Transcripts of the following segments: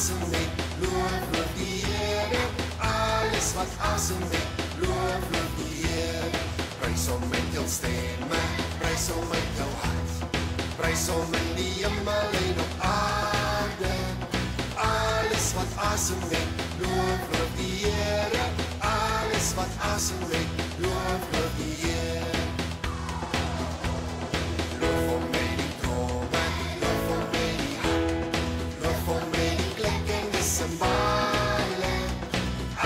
asem weet, loof die Here. Alles wat asem weet, loof die Here. Prys hom met jou stemme, prys hom met jou hart. Prys hom in die hemel en op aarde. Alles wat asem weet, loof die Here. Alles wat asem weet, loof die Here. Loof hom met die trome, loof hom met die hart. Loof hom met die klinkende simbale.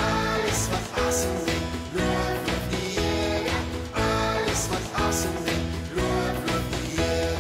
Alles wat asem weet, loof die Here. Alles wat asem weet, loof die Here.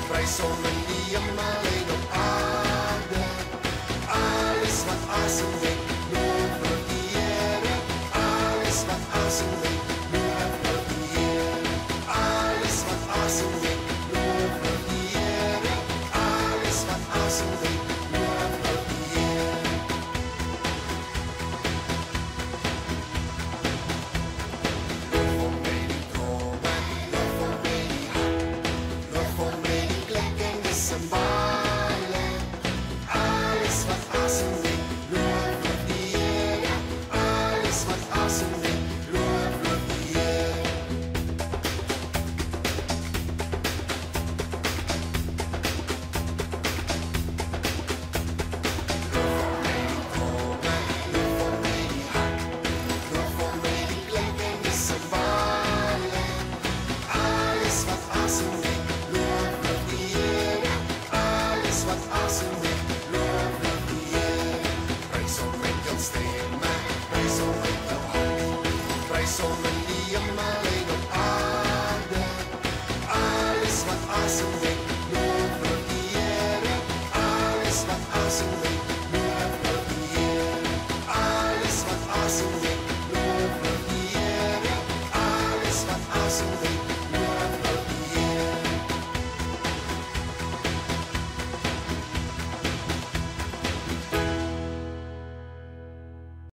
Prys hom in die hemel en op aarde. Alles wat asem weet, loof die Here. Alles wat asem weet, loof die Here. Alles wat asem weet, loof die Here. Alles wat asem weet, loof die Here. Loof hom met die trome, loof hom met die hart. Loof hom met die klinkende simbale. Alles wat asem weet, loof die Here. Alles wat asem weet, loof die Here. Loof hom met die trome, loof hom met die hart. Loof hom met die klinkende simbale. Alles wat asem weet, loof die Here. Alles wat